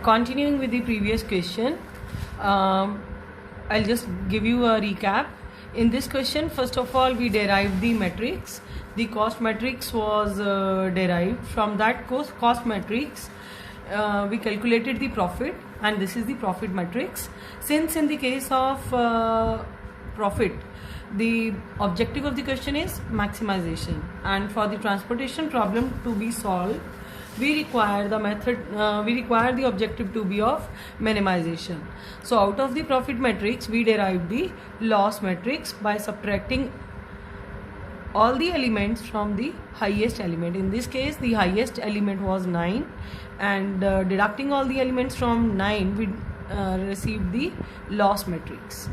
Continuing with the previous question, I'll just give you a recap. In this question, first of all, we derived the matrix. The cost matrix was derived. From that cost matrix, we calculated the profit, and this is the profit matrix. Since in the case of profit, the objective of the question is maximization, and for the transportation problem to be solved, we require the objective to be of minimization. So out of the profit matrix, we derive the loss matrix by subtracting all the elements from the highest element. In this case, the highest element was 9, and deducting all the elements from 9, we received the loss matrix.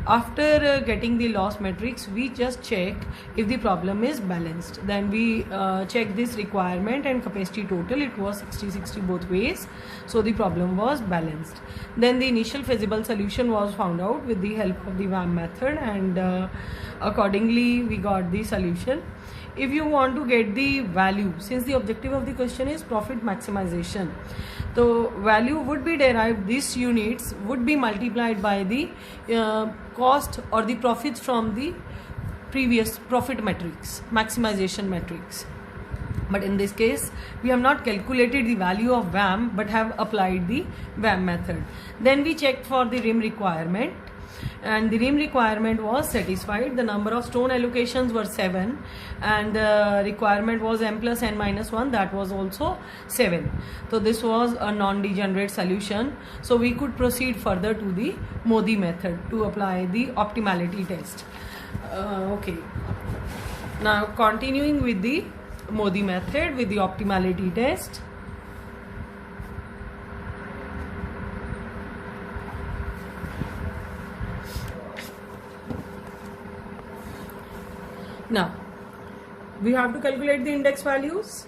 After getting the loss matrix, we just check if the problem is balanced. Then we check this requirement and capacity total. It was 60-60 both ways, so the problem was balanced. Then the initial feasible solution was found out with the help of the VAM method, and accordingly we got the solution. If you want to get the value, since the objective of the question is profit maximization, so value would be derived, these units would be multiplied by the cost or the profits from the previous profit matrix, maximization matrix. But in this case, we have not calculated the value of VAM but have applied the VAM method. Then we checked for the rim requirement, and the rim requirement was satisfied. The number of stone allocations were 7, and the requirement was m plus n minus 1, that was also 7. So this was a non-degenerate solution, so we could proceed further to the Modi method to apply the optimality test. Okay, now continuing with the Modi method with the optimality test. Now, we have to calculate the index values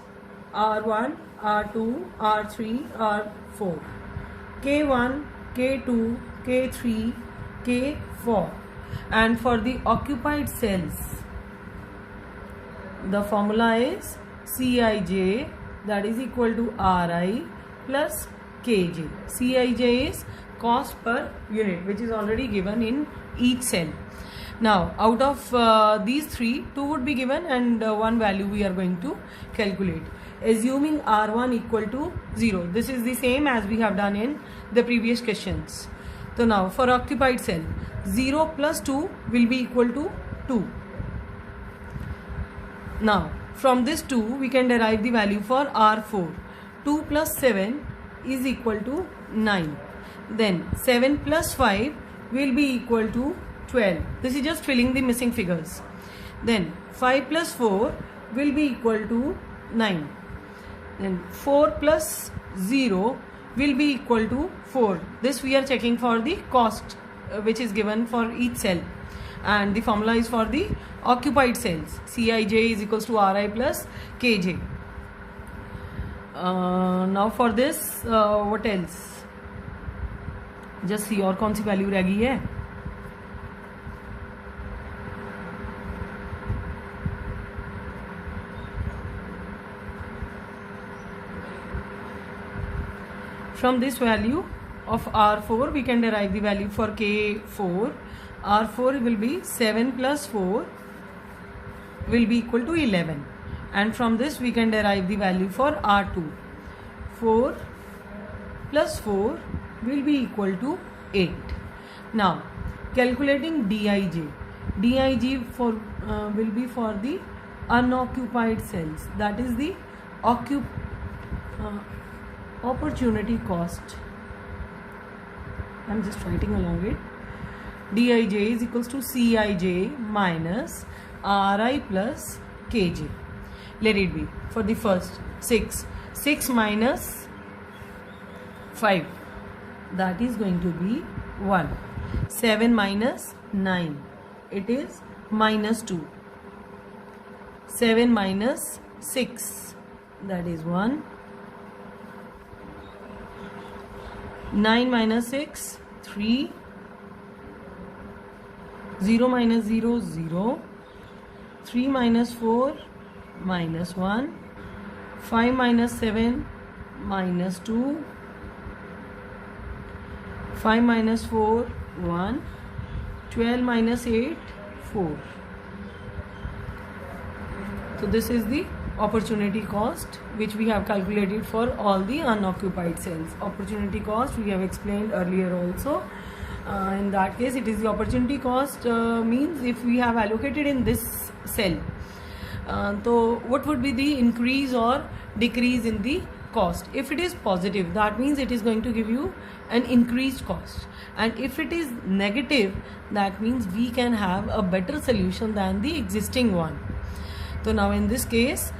R1, R2, R3, R4, K1, K2, K3, K4, and for the occupied cells, the formula is Cij, that is equal to Ri plus Kj. Cij is cost per unit, which is already given in each cell. Now, out of these three, 2 would be given, and one value we are going to calculate. Assuming R1 equal to 0. This is the same as we have done in the previous questions. So now, for occupied cell, 0 plus 2 will be equal to 2. Now, from this 2, we can derive the value for R4. 2 plus 7 is equal to 9. Then 7 plus 5 will be equal to 12. This is just filling the missing figures. Then 5 plus 4 will be equal to 9. Then 4 plus 0 will be equal to 4. This we are checking for the cost which is given for each cell. And the formula is for the occupied cells. Cij is equals to Ri plus Kj. Now for this, what else? Just see और कौन सी value रह गई है. From this value of R4, we can derive the value for K4. R4 will be 7 plus 4 will be equal to 11. And from this we can derive the value for R2. 4 plus 4 will be equal to 8. Now, calculating Dij. Dij will be for the unoccupied cells. That is the opportunity cost. I am just writing along it. Dij is equals to Cij minus Ri plus Kj. Let it be for the first 6. 6 minus 5, that is going to be 1. 7 minus 9, it is minus 2. 7 minus 6, that is 1. 9 minus 6, 3. 0 minus 0, 0. 3 minus 4, minus 1. 5 minus 7, minus 2. 5 minus 4 1, 12 minus 8 4. So this is the opportunity cost which we have calculated for all the unoccupied cells. Opportunity cost we have explained earlier also. In that case, it is the opportunity cost means if we have allocated in this cell, so what would be the increase or decrease in the cost? If it is positive, that means it is going to give you an increased cost, and if it is negative, that means we can have a better solution than the existing one. So now in this case,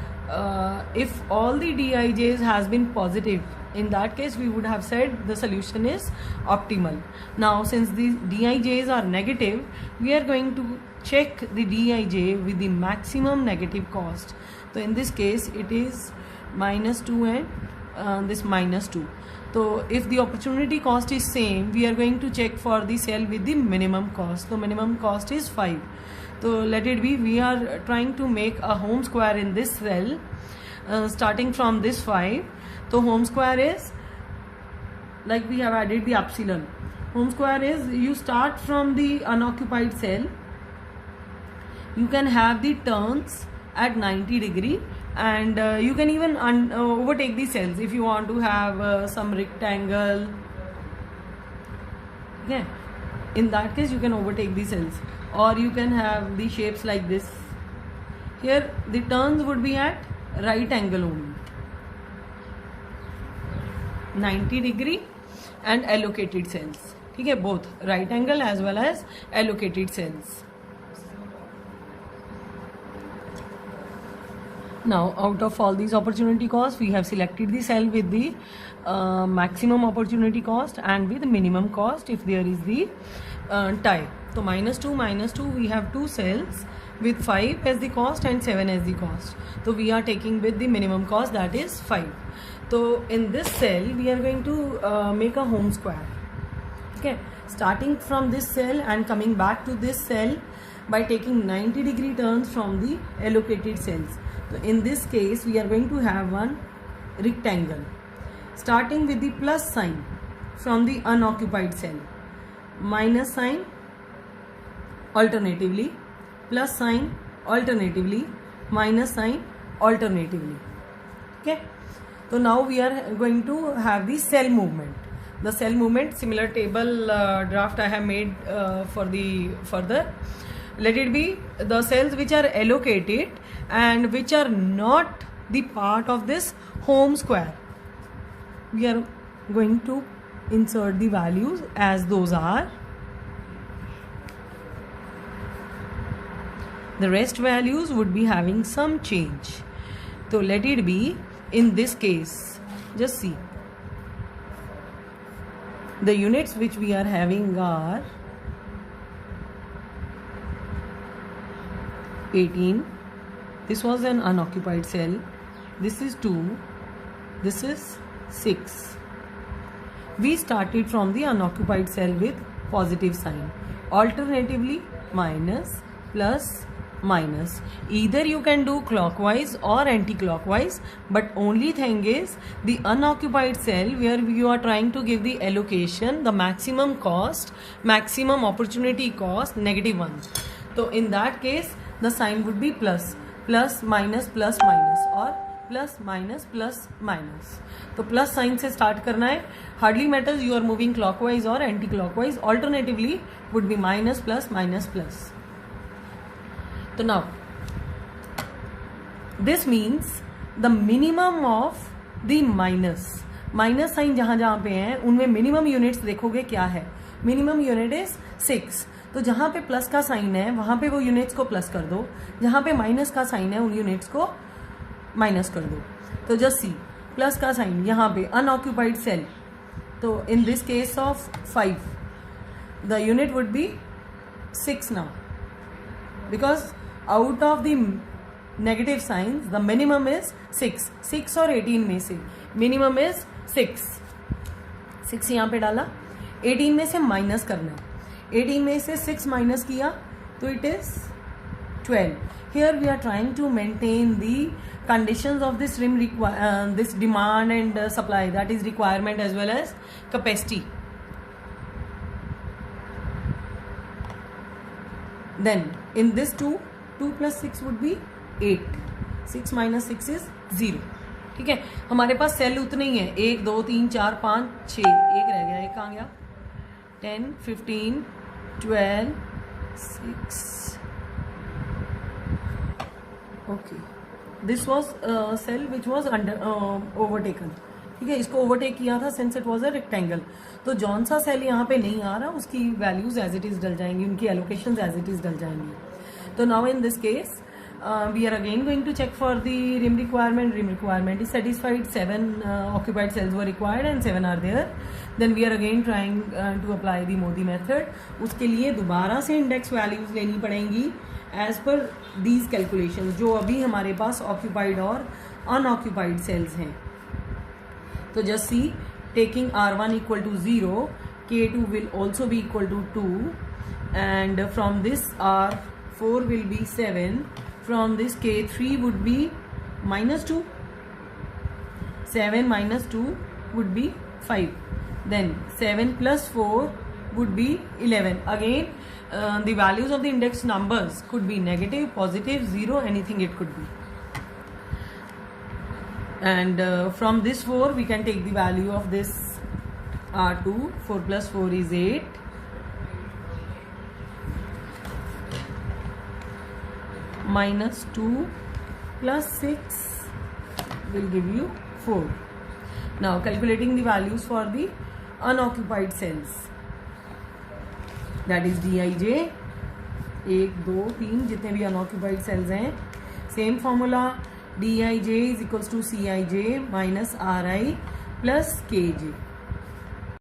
if all the Dijs has been positive, in that case we would have said the solution is optimal. Now since the Dijs are negative, we are going to check the Dij with the maximum negative cost. So in this case it is -2 and this -2. So if the opportunity cost is same, we are going to check for the cell with the minimum cost. So minimum cost is 5. So let it be, we are trying to make a home square in this cell starting from this 5. So home square is, like we have added the epsilon. Home square is, you start from the unoccupied cell, you can have the turns at 90 degree, and you can even overtake the cells if you want to have some rectangle. Okay, in that case you can overtake the cells, or you can have the shapes like this. Here the turns would be at right angle only, 90 degree and allocated cells. Okay, both right angle as well as allocated cells. Now out of all these opportunity costs, we have selected the cell with the maximum opportunity cost and with minimum cost if there is the tie. So -2 we have two cells with 5 as the cost and 7 as the cost. So we are taking with the minimum cost, that is 5. So in this cell we are going to make a home square. Okay, starting from this cell and coming back to this cell by taking 90 degree turns from the allocated cells. So in this case we are going to have one rectangle starting with the plus sign from the unoccupied cell, minus sign alternatively, plus sign alternatively, minus sign alternatively. Okay, so now we are going to have the cell movement. The cell movement, similar table draft I have made for the further. Let it be the cells which are allocated and which are not the part of this home square. We are going to insert the values as those are. The rest values would be having some change. So let it be, in this case, just see. The units which we are having are 18. This was an unoccupied cell. This is 2. This is 6. We started from the unoccupied cell with positive sign. Alternatively, minus, plus, minus. Either you can do clockwise or anti-clockwise, but only thing is the unoccupied cell where you are trying to give the allocation, the maximum cost, maximum opportunity cost, -1. So in that case the sign would be plus, plus minus plus minus, or plus minus plus minus. तो plus sign से start करना है. Hardly matters you are moving clockwise और anti clockwise. Alternatively would be minus plus minus plus. तो now this means the minimum of the minus. Minus sign जहां जहां पे है उनमें मिनिमम यूनिट्स देखोगे क्या है. Minimum unit is 6. तो जहां पे प्लस का साइन है वहां पे वो यूनिट्स को प्लस कर दो, जहां पे माइनस का साइन है उन यूनिट्स को माइनस कर दो. तो जस्ट सी, प्लस का साइन यहाँ पे अनऑक्यूपाइड सेल. तो इन this case of 5 the unit would be 6 now, because out of the negative science the minimum is 6. 6 और 18 में से मिनिमम इज 6 यहाँ पे डाला. 18 में से माइनस करना. 18 में से 6 माइनस किया तो it is 12. Here we are trying to maintain the conditions of this rim this demand and supply, that is requirement as well as capacity. Then in this 2 plus 6 would be 8. 6 minus 6 is 0. ठीक है, हमारे पास cell उतने ही है, 1 2 3 4 5 6, एक रह गया, एक कहाँ गया, 10 15 12 6. Okay, this was cell which was under overtaken. ठीक है, इसको ओवरटेक किया था since it was a rectangle. तो जौन सा सेल यहाँ पे नहीं आ रहा उसकी वैल्यूज एज इट इज डल जाएंगी, उनकी एलोकेशन एज इट इज डल जाएंगी. तो now in this case we are again going to check for the rim requirement. Rim requirement is satisfied. 7 occupied cells were required and 7 are there. Then we are again trying to apply the Modi method. उसके लिए दोबारा से index values लेनी पड़ेंगी as per these calculations जो अभी हमारे पास occupied और अनऑक्यूपाइड सेल्स हैं. तो just see, taking R1 equal to 0, K2 will also be equal to 2, and from this R4 will be 7. From this K3 would be minus 2. 7 minus 2 would be 5. Then 7 plus 4 would be 11. Again, the values of the index numbers could be negative, positive, 0, anything it could be. And from this 4 we can take the value of this R2. 4 plus 4 is 8. Minus 2 plus 6 will give you 4. Now calculating the values for the unoccupied cells, that is Dij, 1 2 3 जितने भी unoccupied cells हैं, same formula, Dij is equals to Cij minus Ri plus Kj.